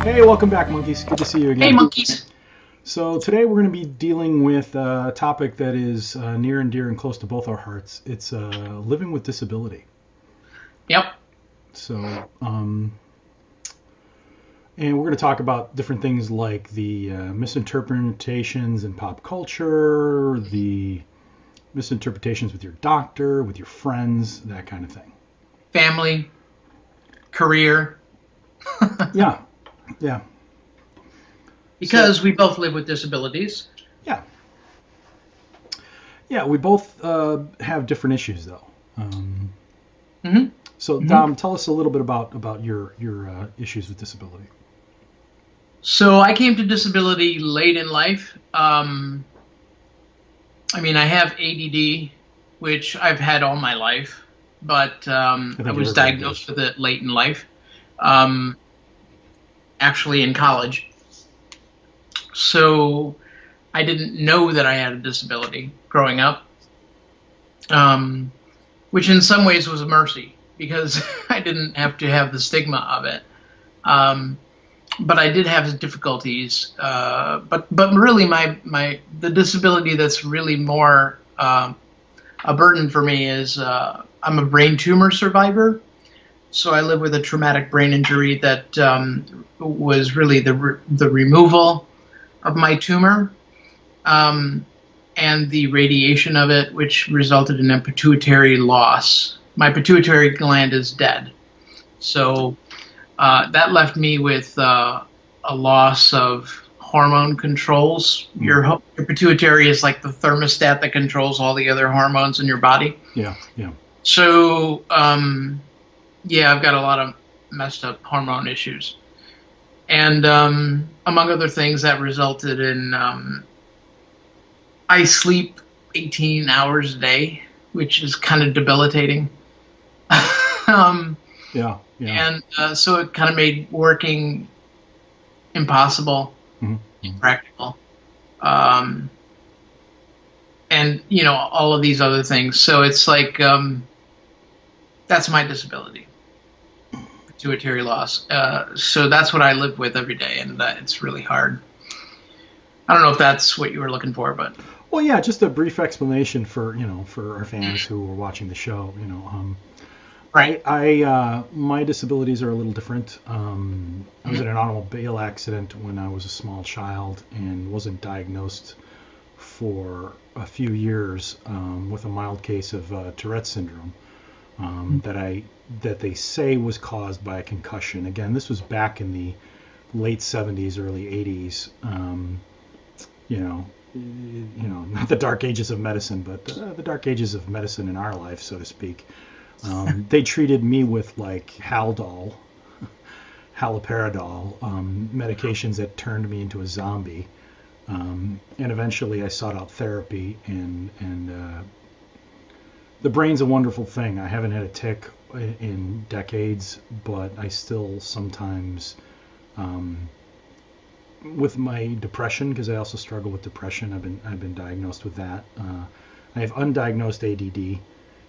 Hey, welcome back, monkeys. Good to see you again. Hey, monkeys. So today we're going to be dealing with a topic that is near and dear and close to both our hearts. It's living with disability. Yep. So, and we're going to talk about different things like the misinterpretations in pop culture, the misinterpretations with your doctor, with your friends, that kind of thing. Family, career. Yeah. Yeah. Because we both live with disabilities. Yeah. Yeah, we both have different issues, though. So, Dom, tell us a little bit about your issues with disability. So I came to disability late in life. I have ADD, which I've had all my life, but I was diagnosed with it late in life, actually in college. So I didn't know that I had a disability growing up, which in some ways was a mercy because I didn't have to have the stigma of it. But I did have difficulties. But really, the disability that's really more a burden for me is I'm a brain tumor survivor. So I live with a traumatic brain injury that was really the removal of my tumor and the radiation of it, which resulted in a pituitary loss. My pituitary gland is dead. So that left me with a loss of hormone controls. Your pituitary is like the thermostat that controls all the other hormones in your body. Yeah, yeah. So, I've got a lot of messed up hormone issues. And among other things, that resulted in I sleep 18 hours a day, which is kind of debilitating. Yeah. And so it kind of made working impossible, impractical. And, all of these other things. So it's like, that's my disability, pituitary loss. So that's what I live with every day, and it's really hard. I don't know if that's what you were looking for, but... Well, yeah, just a brief explanation for our fans who are watching the show, Right. My disabilities are a little different. I was in an automobile accident when I was a small child and wasn't diagnosed for a few years with a mild case of Tourette's syndrome that they say was caused by a concussion. Again, this was back in the late 70s, early 80s. Not the dark ages of medicine, but the dark ages of medicine in our life, so to speak. They treated me with like haloperidol, medications that turned me into a zombie. And eventually I sought out therapy, and the brain's a wonderful thing. I haven't had a tic in decades, but I still sometimes, with my depression, because I also struggle with depression, I've been diagnosed with that. I have undiagnosed ADD,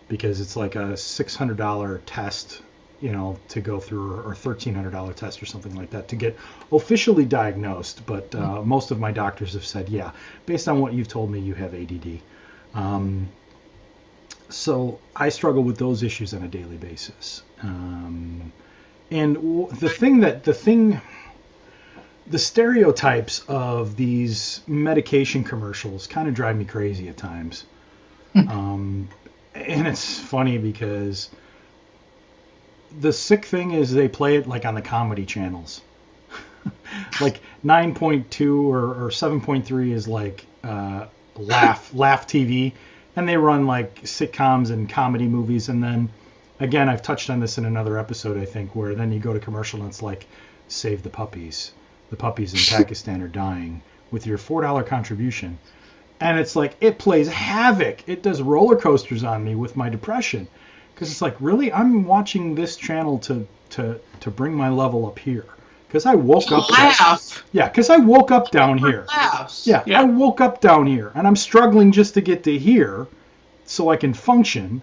because it's like a $600 test, to go through, or $1,300 test or something like that to get officially diagnosed. But most of my doctors have said, yeah, based on what you've told me, you have ADD. So I struggle with those issues on a daily basis. And the stereotypes of these medication commercials kind of drive me crazy at times. And it's funny because the sick thing is they play it like on the comedy channels. Like 9.2 or 7.3 is like laugh TV, and they run like sitcoms and comedy movies. And then again, I've touched on this in another episode, I think, where then you go to commercial and it's like, save the puppies. The puppies in Pakistan are dying with your $4 contribution. And it's like, it plays havoc. It does roller coasters on me with my depression. Because it's like, really? I'm watching this channel to bring my level up here. Because I woke up... Yeah, because I woke up down here. Yeah, I woke up down here. And I'm struggling just to get to here so I can function.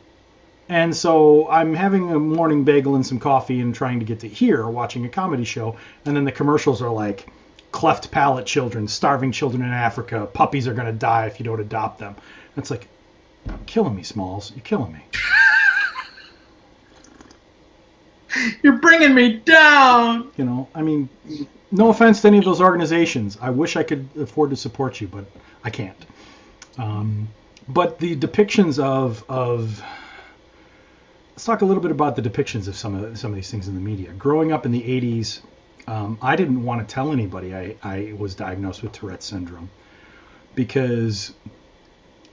And so I'm having a morning bagel and some coffee and trying to get to here watching a comedy show. And then the commercials are like, cleft palate children, starving children in Africa, puppies are going to die if you don't adopt them. And it's like, you're killing me, Smalls. You're killing me. You're bringing me down. You know, I mean, no offense to any of those organizations. I wish I could afford to support you, but I can't. But the depictions of let's talk a little bit about the depictions of some of these things in the media. Growing up in the 80s, I didn't want to tell anybody I was diagnosed with Tourette's syndrome, because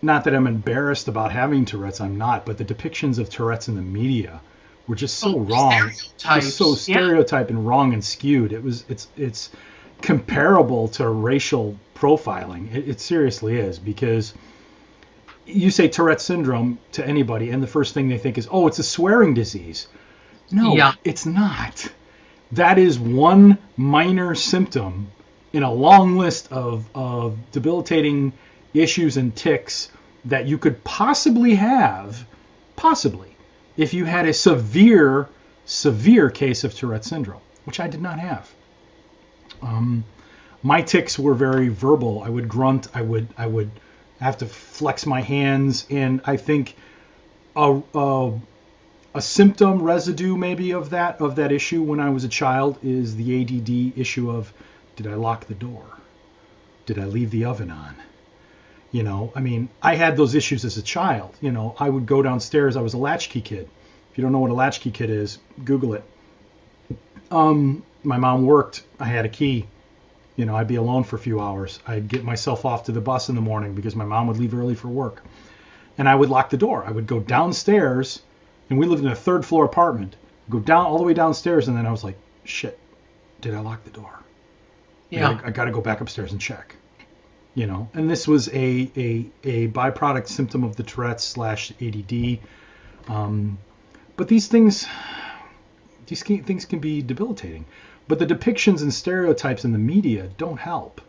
not that I'm embarrassed about having Tourette's, I'm not, but the depictions of Tourette's in the media were just so wrong, just so stereotyped and wrong and skewed. It's comparable to racial profiling. It seriously is, because you say Tourette's syndrome to anybody, and the first thing they think is, oh, it's a swearing disease. No, it's not. That is one minor symptom in a long list of debilitating issues and tics that you could possibly have, if you had a severe case of Tourette's syndrome, which I did not have. My tics were very verbal. I would grunt. I would have to flex my hands, and I think a symptom residue maybe of that issue when I was a child is the ADD issue of, did I lock the door? Did I leave the oven on? You know, I mean, I had those issues as a child. You know, I would go downstairs. I was a latchkey kid. If you don't know what a latchkey kid is, Google it. My mom worked. I had a key. You know, I'd be alone for a few hours. I'd get myself off to the bus in the morning because my mom would leave early for work. And I would lock the door. I would go downstairs, and we lived in a third floor apartment. Go down all the way downstairs, and then I was like, shit, did I lock the door? Yeah. I got to go back upstairs and check. You know, and this was a byproduct symptom of the Tourette's / ADD. But these things can be debilitating. But the depictions and stereotypes in the media don't help.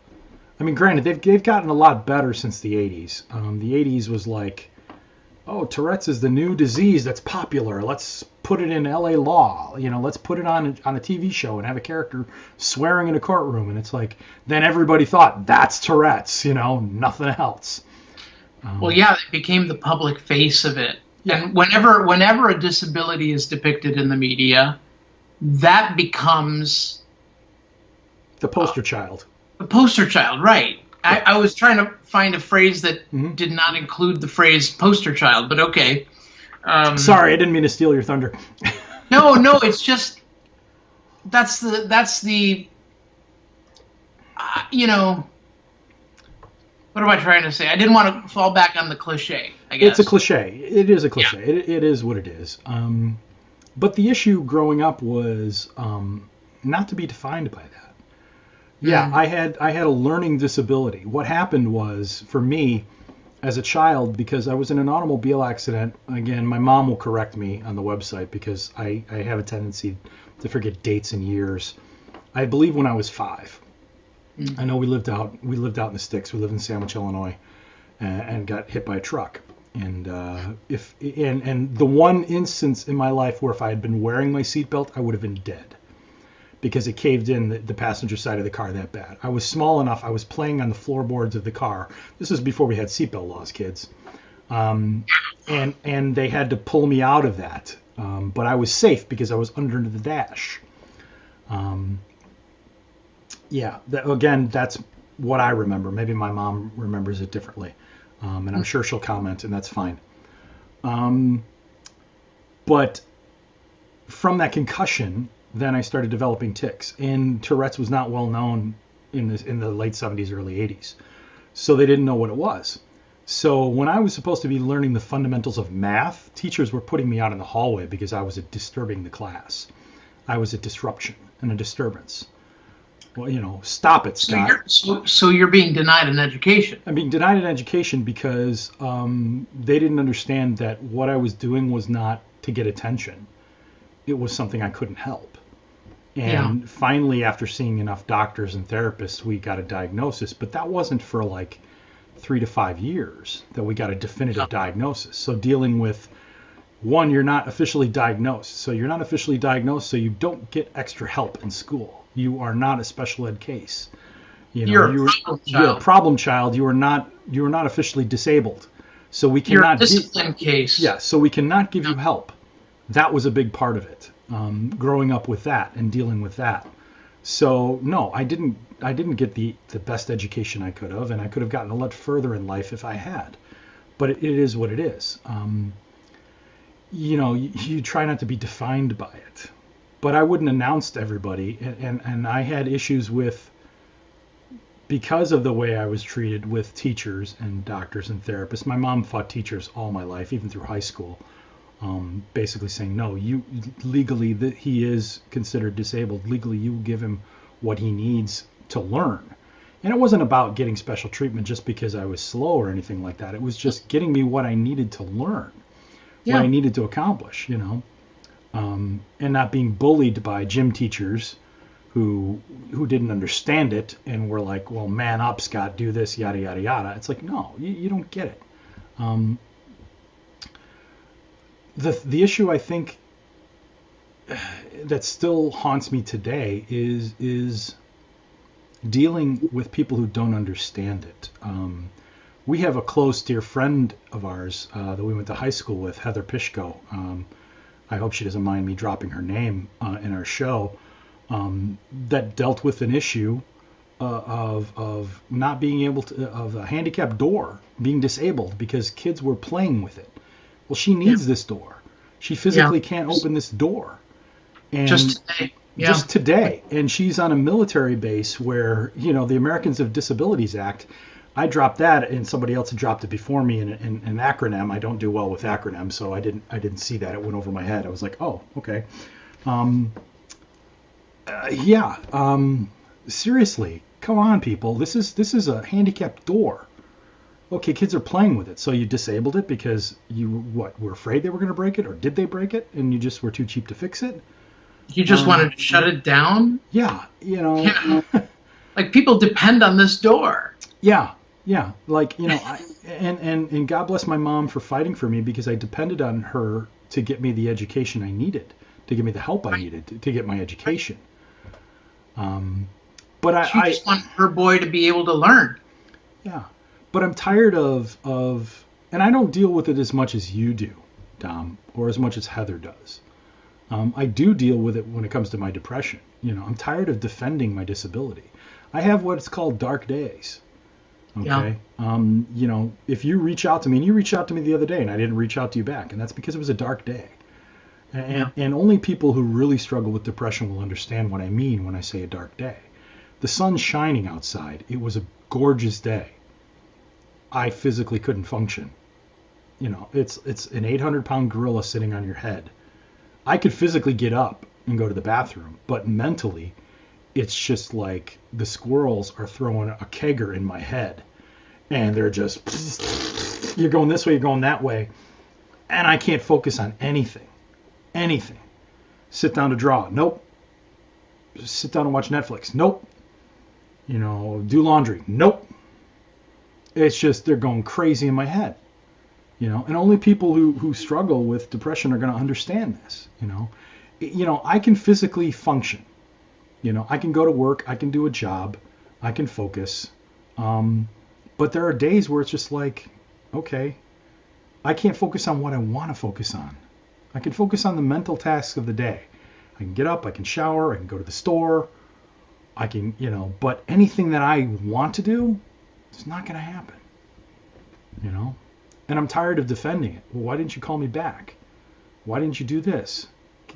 I mean, granted, they've gotten a lot better since the 80s. The 80s was like, oh, Tourette's is the new disease that's popular. Let's put it in LA law. You know, let's put it on a TV show and have a character swearing in a courtroom. And it's like, then everybody thought, that's Tourette's, you know, nothing else. Well, yeah, it became the public face of it. Yeah. And whenever a disability is depicted in the media, that becomes the poster child. The poster child, right. Yeah. I was trying to find a phrase that did not include the phrase poster child, but okay. Sorry, I didn't mean to steal your thunder. No, it's just that's the you know, what am I trying to say? I didn't want to fall back on the cliche, I guess. It's a cliche. It is a cliche. Yeah. It is what it is. But the issue growing up was not to be defined by that. Yeah, I had a learning disability. What happened was, for me, as a child, because I was in an automobile accident, again, my mom will correct me on the website because I have a tendency to forget dates and years. I believe when I was 5. I know we lived out in the sticks. We lived in Sandwich, Illinois, and got hit by a truck. And and the one instance in my life where if I had been wearing my seatbelt, I would have been dead, because it caved in the passenger side of the car that bad. I was small enough. I was playing on the floorboards of the car. This was before we had seatbelt laws, kids. And they had to pull me out of that. But I was safe because I was under the dash. Again, that's what I remember. Maybe my mom remembers it differently. And I'm sure she'll comment, and that's fine. But from that concussion, then I started developing tics. And Tourette's was not well known in the late 70s, early 80s. So they didn't know what it was. So when I was supposed to be learning the fundamentals of math, teachers were putting me out in the hallway because I was disturbing the class. I was a disruption and a disturbance. Well, you know, stop it, Scott. So you're being denied an education. I'm being denied an education because they didn't understand that what I was doing was not to get attention. It was something I couldn't help. And finally, after seeing enough doctors and therapists, we got a diagnosis. But that wasn't for like 3 to 5 years that we got a definitive diagnosis. So dealing with one, you're not officially diagnosed. So you're not officially diagnosed, so you don't get extra help in school. You are not a special ed case. You're a problem You're a child. problem child. You are not officially disabled. So we You're a cannot discipline case. Yeah, so we cannot give you help. That was a big part of it. Growing up with that and dealing with that. So no, I didn't get the best education I could have, and I could have gotten a lot further in life if I had. But it is what it is. You try not to be defined by it. But I wouldn't announce to everybody, and I had issues with, because of the way I was treated with teachers and doctors and therapists. My mom fought teachers all my life, even through high school, basically saying, no, you legally, he is considered disabled. Legally, you give him what he needs to learn. And it wasn't about getting special treatment just because I was slow or anything like that. It was just getting me what I needed to learn, what I needed to accomplish, and not being bullied by gym teachers who didn't understand it and were like, well, man up, Scott, do this, yada, yada, yada. It's like, no, you don't get it. The issue, I think, that still haunts me today is dealing with people who don't understand it. We have a close, dear friend of ours that we went to high school with, Heather Pishko. I hope she doesn't mind me dropping her name in our show. That dealt with an issue of not being able to, of a handicapped door being disabled because kids were playing with it. Well, she needs this door. She physically can't open this door. And just today. Just today. And she's on a military base where, the Americans with Disabilities Act, I dropped that and somebody else had dropped it before me in an acronym. I don't do well with acronyms, so I didn't see that. It went over my head. I was like, oh, okay. Seriously, come on, people. This is a handicapped door. Okay, kids are playing with it. So you disabled it because you were afraid they were going to break it, or did they break it and you just were too cheap to fix it? You just wanted to shut it down? Yeah, Like, people depend on this door. Yeah. Like, and God bless my mom for fighting for me, because I depended on her to get me the education I needed, to give me the help I needed to get my education. But she just wanted her boy to be able to learn. Yeah. But I'm tired of, and I don't deal with it as much as you do, Dom, or as much as Heather does. I do deal with it when it comes to my depression. I'm tired of defending my disability. I have what's called dark days. Okay. Yeah. If you reach out to me, and you reached out to me the other day, and I didn't reach out to you back, and that's because it was a dark day. And only people who really struggle with depression will understand what I mean when I say a dark day. The sun's shining outside. It was a gorgeous day. I physically couldn't function. It's an 800-pound gorilla sitting on your head. I could physically get up and go to the bathroom, but mentally, it's just like the squirrels are throwing a kegger in my head, and they're just, you're going this way, you're going that way, and I can't focus on anything. Sit down to draw. Nope. Sit down and watch Netflix. Nope. Do laundry. Nope. It's just, they're going crazy in my head. And only people who struggle with depression are going to understand this. I can physically function. I can go to work, I can do a job, I can focus. But there are days where it's just like, okay, I can't focus on what I want to focus on. I can focus on the mental tasks of the day. I can get up, I can shower, I can go to the store, I can, but anything that I want to do, it's not going to happen. And I'm tired of defending it. Well, why didn't you call me back? Why didn't you do this?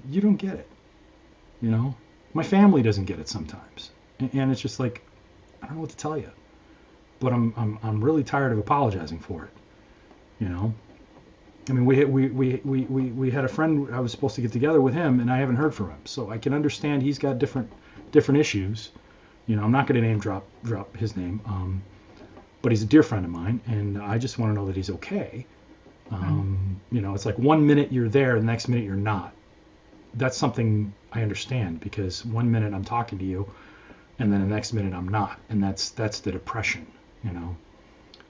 You don't get it. My family doesn't get it sometimes. And it's just like, I don't know what to tell you. But I'm really tired of apologizing for it. I mean, we had a friend, I was supposed to get together with him, and I haven't heard from him. So I can understand he's got different issues. I'm not going to name drop his name. But he's a dear friend of mine, and I just want to know that he's okay. It's like 1 minute you're there, and the next minute you're not. That's something I understand, because 1 minute I'm talking to you, and then the next minute I'm not, and that's the depression.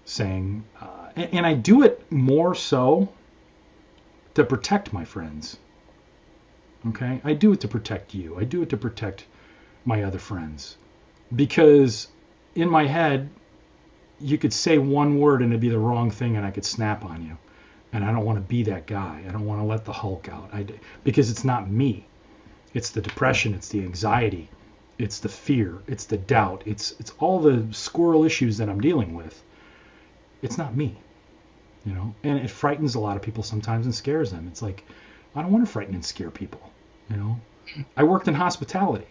Saying, and I do it more so to protect my friends. Okay? I do it to protect you. I do it to protect my other friends. Because in my head, you could say one word and it'd be the wrong thing and I could snap on you. And I don't want to be that guy. I don't want to let the Hulk out. Because it's not me. It's the depression. It's the anxiety. It's the fear. It's the doubt. It's all the squirrel issues that I'm dealing with. It's not me. You know? And it frightens a lot of people sometimes and scares them. It's like, I don't want to frighten and scare people. You know? I worked in hospitality.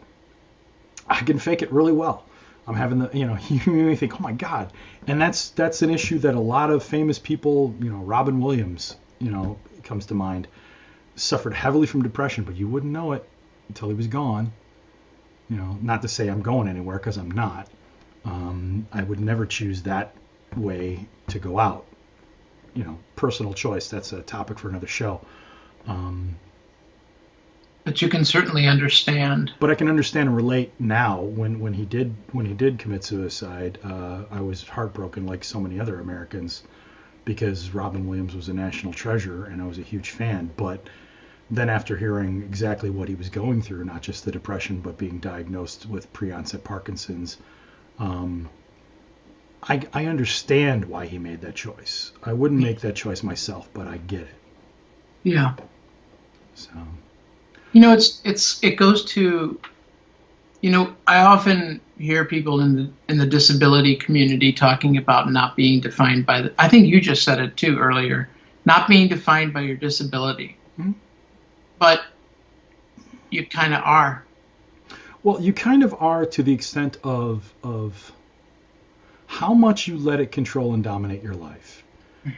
I can fake it really well. I'm having the, you know, you may think, oh my God. And that's an issue that a lot of famous people, you know, Robin Williams, you know, comes to mind, suffered heavily from depression, but you wouldn't know it until he was gone. You know, not to say I'm going anywhere, because I'm not. I would never choose that way to go out. You know, personal choice. That's a topic for another show. But you can certainly understand. But I can understand and relate now. When he did commit suicide, I was heartbroken, like so many other Americans, because Robin Williams was a national treasure and I was a huge fan. But then after hearing exactly what he was going through, not just the depression, but being diagnosed with pre-onset Parkinson's, I understand why he made that choice. I wouldn't make that choice myself, but I get it. Yeah. So. You know, it goes to, you know, I often hear people in the disability community talking about not being defined by I think you just said it too earlier, not being defined by your disability. Mm-hmm. But you kind of are. Well, you kind of are to the extent of how much you let it control and dominate your life.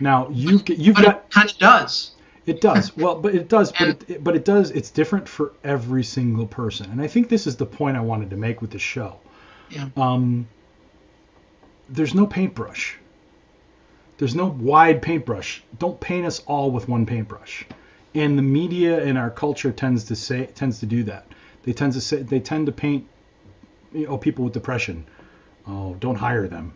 Now you've got. It kind of does. It does. Well, but it does. But it does. It's different for every single person, and I think this is the point I wanted to make with the show. Yeah. There's no paintbrush. There's no wide paintbrush. Don't paint us all with one paintbrush. And the media and our culture tends to do that. They tend to paint, you know, people with depression. Oh, don't hire them.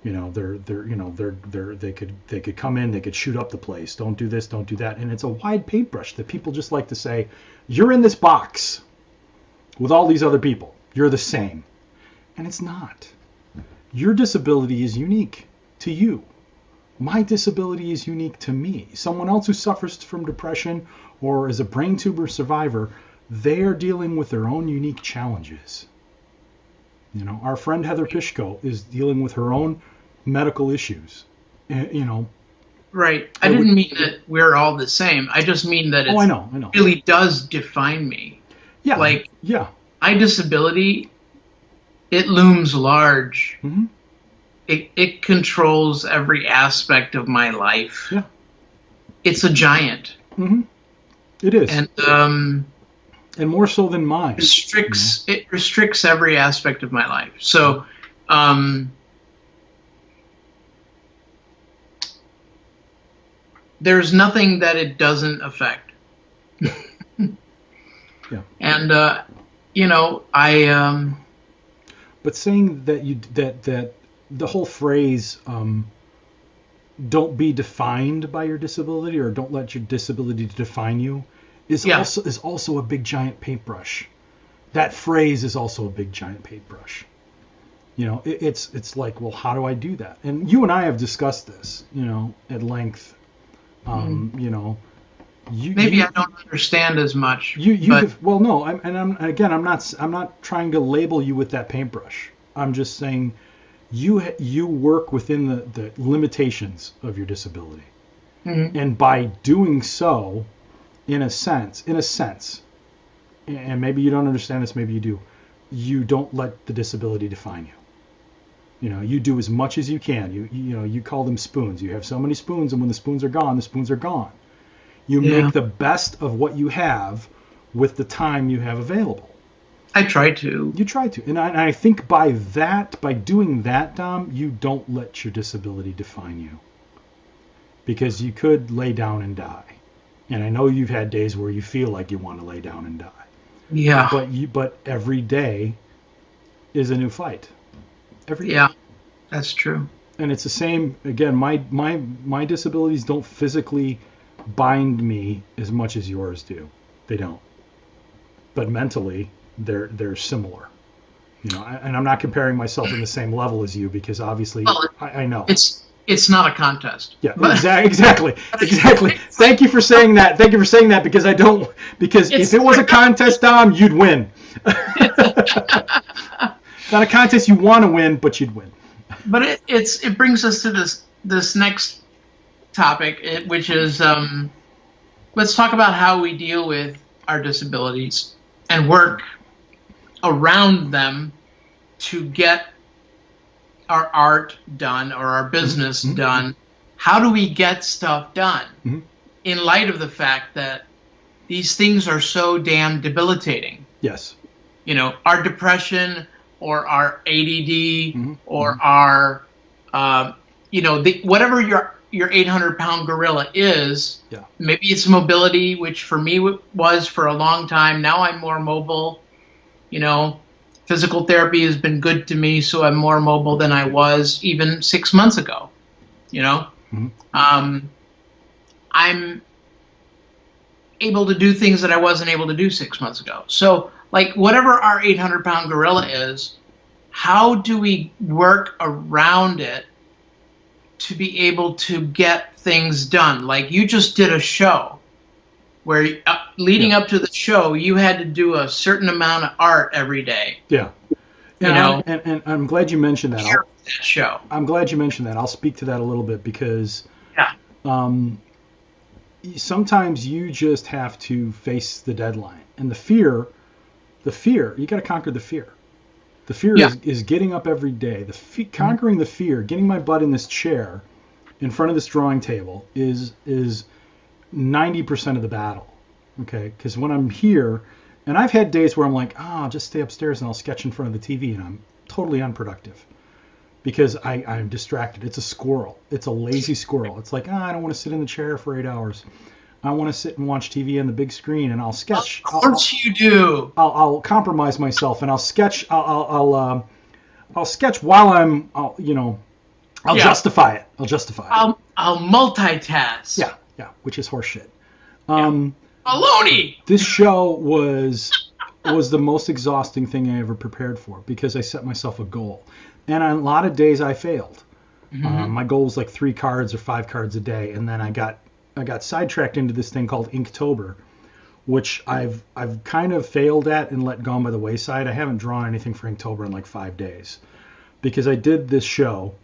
You know, they could come in, they could shoot up the place. Don't do this, don't do that. And it's a wide paintbrush that people just like to say, you're in this box with all these other people. You're the same. And it's not. Your disability is unique to you. My disability is unique to me. Someone else who suffers from depression or is a brain tumor survivor, they are dealing with their own unique challenges. You know, our friend Heather Pishko is dealing with her own medical issues. You know. Right. I didn't mean that we're all the same. I just mean that I know. really does define me. Yeah. Like, yeah. My disability, it looms large. Mm-hmm. It controls every aspect of my life. Yeah. It's a giant. Mm-hmm. It is. And more so than mine. It restricts every aspect of my life. So, there's nothing that it doesn't affect. Yeah. And you know, But saying that the whole phrase, "Don't be defined by your disability" or "Don't let your disability define you," is also a big giant paintbrush. That phrase is also a big giant paintbrush. You know, it's like, well, how do I do that? And you and I have discussed this, you know, at length. You know, I don't understand as much. Well, no, I'm not trying to label you with that paintbrush. I'm just saying you work within the limitations of your disability, and by doing so, in a sense, and maybe you don't understand this, maybe you do, you don't let the disability define you. You know, you do as much as you can. You call them spoons. You have so many spoons, and when the spoons are gone, the spoons are gone. You make the best of what you have with the time you have available. I try to. You try to. And I think by doing that, Dom, you don't let your disability define you. Because you could lay down and die. And I know you've had days where you feel like you want to lay down and die. Yeah. But every day is a new fight. Every day. Yeah, that's true. And it's the same, again, my disabilities don't physically bind me as much as yours do. They don't. But mentally, they're similar. And I'm not comparing myself in the same level as you because obviously Well, I know. It's not a contest. Yeah, exactly. Thank you for saying that. Because I don't. Because if it was a contest, Dom, you'd win. It's not a contest you want to win, but you'd win. But it brings us to this next topic, which is let's talk about how we deal with our disabilities and work around them to get our art done or our business done. How do we get stuff done in light of the fact that these things are so damn debilitating? Yes. Our depression or our ADD or our, whatever your 800-pound gorilla is. Yeah. Maybe it's mobility, which for me was for a long time. Now I'm more mobile. Physical therapy has been good to me, so I'm more mobile than I was even 6 months ago. I'm able to do things that I wasn't able to do 6 months ago. So, like, whatever our 800-pound gorilla is, how do we work around it to be able to get things done? Like, you just did a show where leading up to the show, you had to do a certain amount of art every day. Yeah. And I'm glad you mentioned that. Show. I'm glad you mentioned that. I'll speak to that a little bit because sometimes you just have to face the deadline. And the fear, you got to conquer the fear. The fear is getting up every day. Conquering the fear, getting my butt in this chair in front of this drawing table is 90% of the battle. Okay? Because when I'm here, and I've had days where I'm like, I'll just stay upstairs and I'll sketch in front of the TV, and I'm totally unproductive because I'm distracted. It's a squirrel. It's a lazy squirrel. It's like, I don't want to sit in the chair for 8 hours. I want to sit and watch TV on the big screen, and I'll sketch. Of course you do. I'll compromise myself, and I'll sketch. I'll sketch while I'll justify it. I'll multitask. Yeah, which is horseshit. Baloney. This show was the most exhausting thing I ever prepared for because I set myself a goal, and on a lot of days I failed. My goal was like 3 cards or 5 cards a day, and then I got sidetracked into this thing called Inktober, which I've kind of failed at and let go by the wayside. I haven't drawn anything for Inktober in like 5 days because I did this show,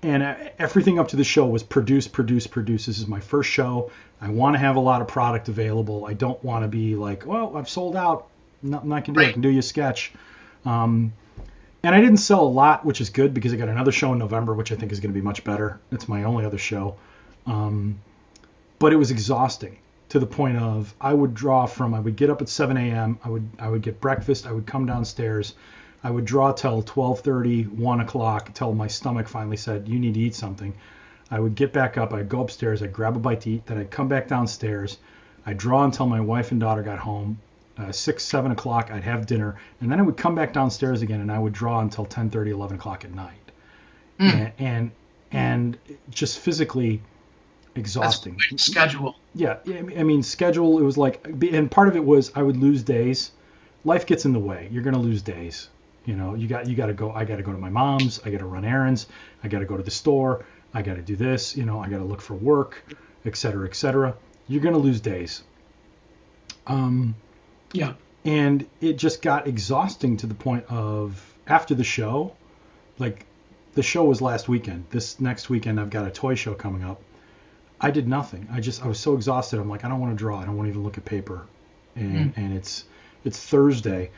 and everything up to the show was produce. This is my first show. I want to have a lot of product available. I don't want to be like, well, I've sold out. Nothing I can do. I can do you a sketch. And I didn't sell a lot, which is good because I got another show in November, which I think is going to be much better. It's my only other show. But it was exhausting to the point of I would get up at 7 a.m. I would get breakfast. I would come downstairs. I would draw till 12:30, 1 o'clock until my stomach finally said, you need to eat something. I would get back up. I'd go upstairs. I'd grab a bite to eat. Then I'd come back downstairs. I'd draw until my wife and daughter got home. 6, 7 o'clock, I'd have dinner. And then I would come back downstairs again, and I would draw until 10:30, 11 o'clock at night. And just physically exhausting. That's quite a schedule. Yeah, I mean, schedule, it was like, and part of it was I would lose days. Life gets in the way. You're going to lose days. You got to go. I got to go to my mom's. I got to run errands. I got to go to the store. I got to do this. I got to look for work, et cetera, et cetera. You're going to lose days. Yeah. And it just got exhausting to the point of after the show, like the show was last weekend. This next weekend, I've got a toy show coming up. I did nothing. I was so exhausted. I'm like, I don't want to draw. I don't want to even look at paper. And it's Thursday.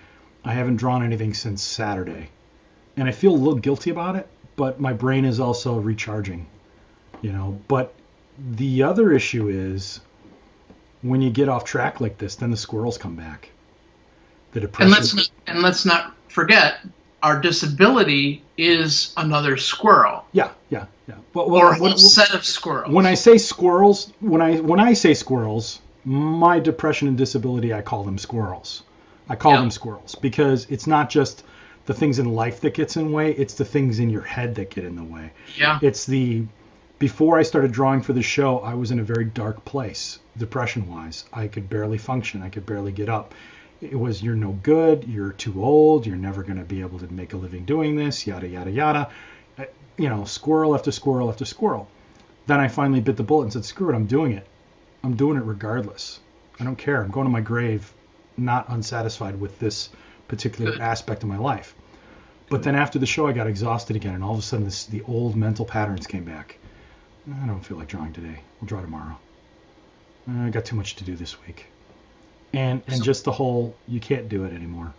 I haven't drawn anything since Saturday. And I feel a little guilty about it, but my brain is also recharging, But the other issue is when you get off track like this, then the squirrels come back. The depression. And let's not forget, our disability is another squirrel. Yeah. Or a whole set of squirrels. When I say squirrels, when I say squirrels, my depression and disability, I call them squirrels. I call them squirrels because it's not just the things in life that gets in the way, it's the things in your head that get in the way. Yeah. It's the Before I started drawing for the show, I was in a very dark place, depression-wise. I could barely function. I could barely get up. It was, you're no good, you're too old, you're never going to be able to make a living doing this, yada, yada, yada. You know, squirrel after squirrel after squirrel. Then I finally bit the bullet and said, screw it, I'm doing it. I'm doing it regardless. I don't care. I'm going to my grave not unsatisfied with this particular aspect of my life. But then after the show, I got exhausted again, and all of a sudden the old mental patterns came back. I don't feel like drawing today. We'll draw tomorrow. I got too much to do this week. And just the whole, you can't do it anymore.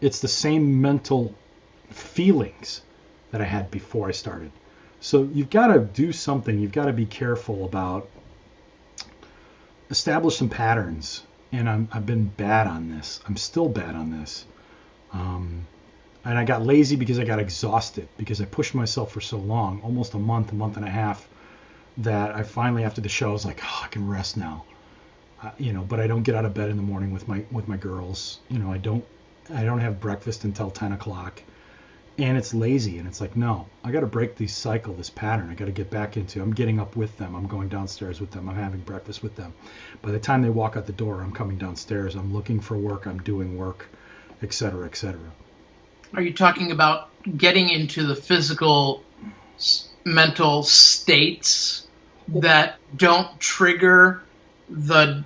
It's the same mental feelings that I had before I started. So you've got to do something. You've got to be careful about establish some patterns. And I've been bad on this. I'm still bad on this. And I got lazy because I got exhausted, because I pushed myself for so long, almost a month and a half, that I finally, after the show, I was like, oh, I can rest now. You know, but I don't get out of bed in the morning with my girls. You know, I don't have breakfast until 10 o'clock, and it's lazy. And it's like, no, I got to break this cycle, this pattern. I got to get back into. I'm getting up with them. I'm going downstairs with them. I'm having breakfast with them. By the time they walk out the door, I'm coming downstairs. I'm looking for work. I'm doing work, et cetera, et cetera. Are you talking about getting into the physical, mental states that don't trigger the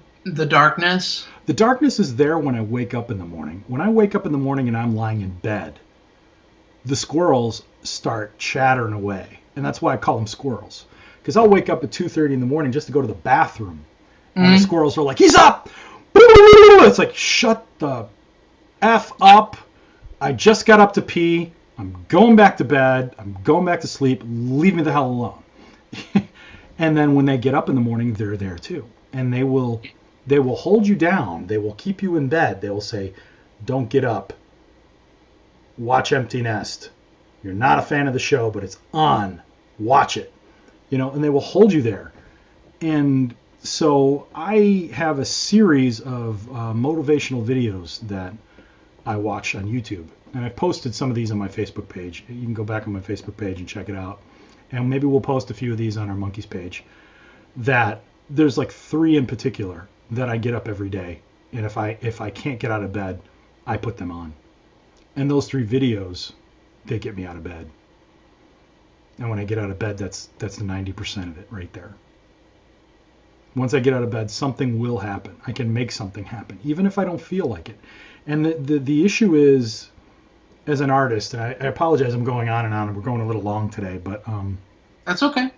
darkness? The darkness is there when I wake up in the morning. When I wake up in the morning and I'm lying in bed, the squirrels start chattering away. And that's why I call them squirrels. Because I'll wake up at 2:30 in the morning just to go to the bathroom. And the squirrels are like, he's up! It's like, shut the F up. I just got up to pee. I'm going back to bed. I'm going back to sleep. Leave me the hell alone. And then when they get up in the morning, they're there too. And they will hold you down. They will keep you in bed. They will say, don't get up. Watch Empty Nest. You're not a fan of the show, but it's on. Watch it. You know, and they will hold you there. And so I have a series of motivational videos that I watch on YouTube. And I've posted some of these on my Facebook page. You can go back on my Facebook page and check it out. And maybe we'll post a few of these on our Monkeys page. That there's like 3 in particular that I get up every day. And if I can't get out of bed, I put them on. And those 3 videos, they get me out of bed. And when I get out of bed, that's the 90% of it right there. Once I get out of bed, something will happen. I can make something happen, even if I don't feel like it. And the issue is, as an artist, and I apologize, I'm going on and we're going a little long today, but that's okay.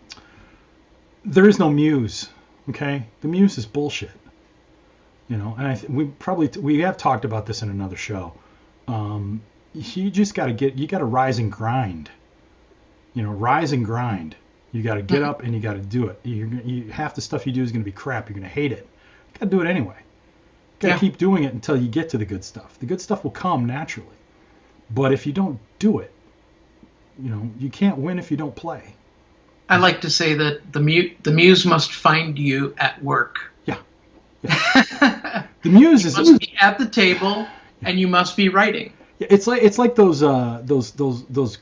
There is no muse, okay? The muse is bullshit, you know. And we have talked about this in another show. You just got to rise and grind, you know, rise and grind. You got to get up and you got to do it. Half the stuff you do is going to be crap. You're going to hate it. You got to do it anyway. You got to keep doing it until you get to the good stuff. The good stuff will come naturally. But if you don't do it, you know, you can't win if you don't play. I like to say that the muse must find you at work. Yeah. The muse must be at the table, and you must be writing. It's like those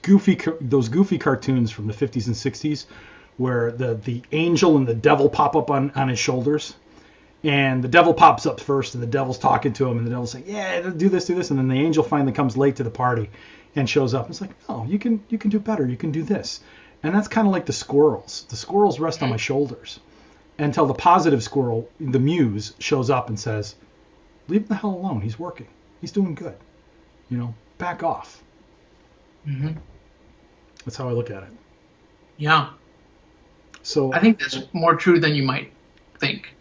goofy cartoons from the 50s and 60s, where the angel and the devil pop up on his shoulders. And the devil pops up first, and the devil's talking to him, and the devil's saying, yeah, do this, and then the angel finally comes late to the party and shows up. It's like, oh, you can do better, you can do this. And that's kind of like the squirrels. The squirrels rest on my shoulders until the positive squirrel, the muse, shows up and says, leave him the hell alone, he's working, he's doing good. You know, back off. Mm-hmm. That's how I look at it. Yeah. So I think that's more true than you might think.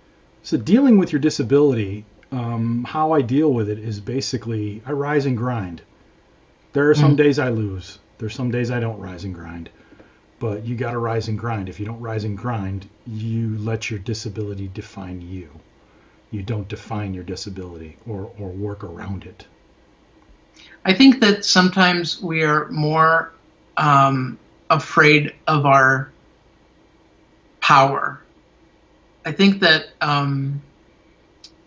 So dealing with your disability, how I deal with it is basically I rise and grind. There are some days I lose. There's some days I don't rise and grind. But you got to rise and grind. If you don't rise and grind, you let your disability define you. You don't define your disability or work around it. I think that sometimes we are more afraid of our power. I think that on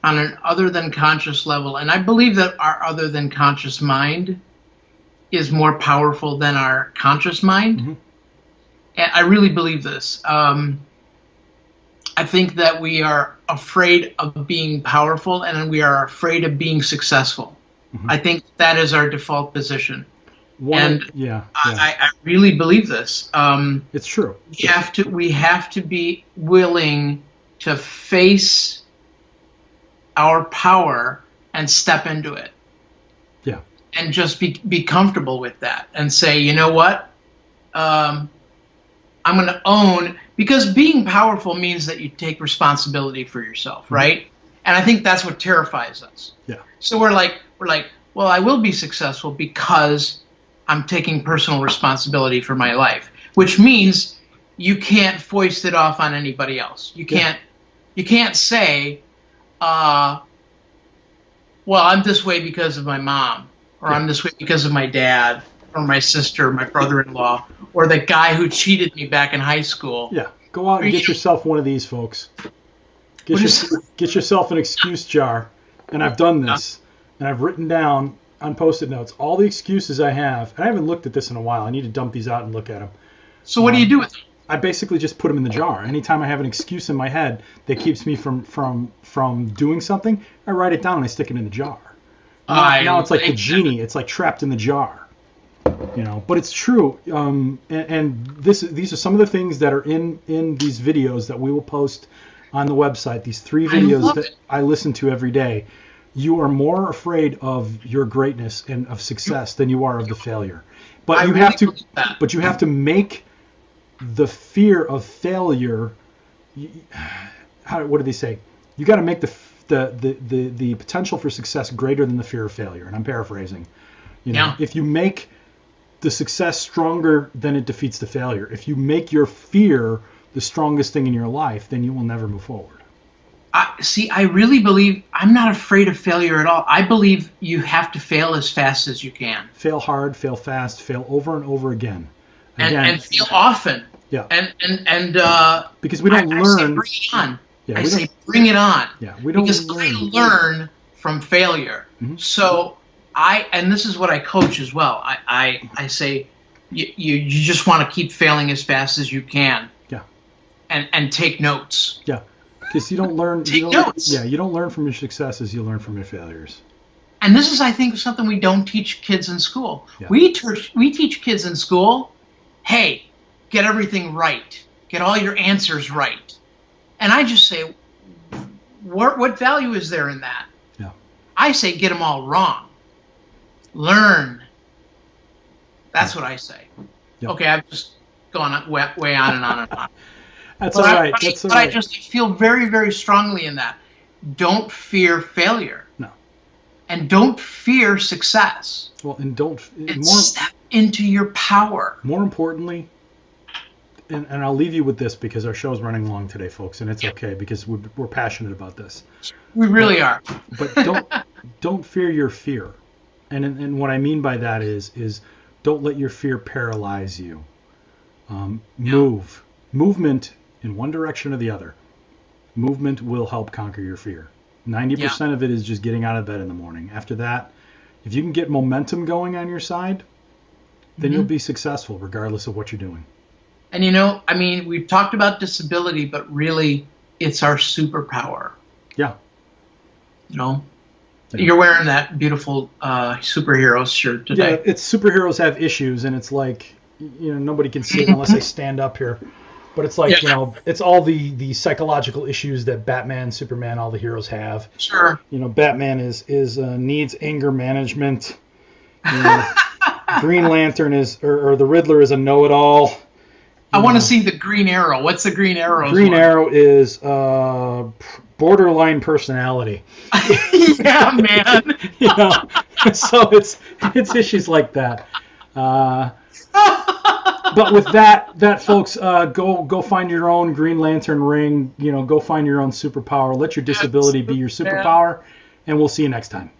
an other than conscious level, and I believe that our other than conscious mind is more powerful than our conscious mind. and I really believe this. I think that we are afraid of being powerful and we are afraid of being successful. Mhm. I think that is our default position. And Yeah. I really believe this. It's true. We have to be willing to face our power and step into it. Yeah. And just be comfortable with that and say, you know what? I'm going to own, because being powerful means that you take responsibility for yourself, right? And I think that's what terrifies us. Yeah. So we're like, well, I will be successful because I'm taking personal responsibility for my life, which means you can't foist it off on anybody else. You can't say, well, I'm this way because of my mom, or I'm this way because of my dad, or my sister, my brother-in-law, or the guy who cheated me back in high school. Yeah, go out and get yourself one of these, folks. Get yourself an excuse jar. And I've done this, and I've written down on Post-it notes all the excuses I have. And I haven't looked at this in a while. I need to dump these out and look at them. So what do you do with them? I basically just put them in the jar. Anytime I have an excuse in my head that keeps me from doing something, I write it down and I stick it in the jar. Now it's like the genie. It's like trapped in the jar. But it's true. And these are some of the things that are in these videos that we will post on the website. These 3 videos that I listen to every day. You are more afraid of your greatness and of success than you are of the failure. But you have to make the fear of failure. What do they say? You got to make the potential for success greater than the fear of failure. And I'm paraphrasing. If you make the success stronger, then it defeats the failure. If you make your fear the strongest thing in your life, then you will never move forward. I really believe I'm not afraid of failure at all. I believe you have to fail as fast as you can. Fail hard, fail fast, fail over and over again. And fail often. Yeah. And because we don't learn. I say bring it on. Yeah, I say bring it on. Yeah, we don't because learn. I learn from failure. Mm-hmm. So and this is what I coach as well. I say you just want to keep failing as fast as you can. Yeah. And take notes. Yeah. Because you don't learn. Take notes. Yeah, you don't learn from your successes. You learn from your failures. And this is, I think, something we don't teach kids in school. Yeah. We teach kids in school, hey, get everything right. Get all your answers right. And I just say, what value is there in that? Yeah. I say, get them all wrong. Learn. That's what I say. Yeah. Okay, I've just gone way on and on and on. That's all right. I just feel very, very strongly in that. Don't fear failure. No. And don't fear success. Well, and step into your power. More importantly, and I'll leave you with this because our show's running long today, folks, and it's okay because we're passionate about this. We really are. But don't fear your fear. And what I mean by that is don't let your fear paralyze you. Move. Movement in one direction or the other. Movement will help conquer your fear. 90% of it is just getting out of bed in the morning. After that, if you can get momentum going on your side, then you'll be successful regardless of what you're doing. And we've talked about disability, but really it's our superpower. Yeah. You're wearing that beautiful superheroes shirt today. Yeah, it's superheroes have issues, and it's like, nobody can see it unless I stand up here. But it's like, it's all the psychological issues that Batman, Superman, all the heroes have. Sure. Batman is needs anger management. Green Lantern or the Riddler is a know-it-all. I want to see the Green Arrow. What's the Green Arrow? Green Arrow is borderline personality. Yeah, man. So it's issues like that. But with that, folks, go find your own Green Lantern ring. Go find your own superpower. Let your disability be your superpower, and we'll see you next time.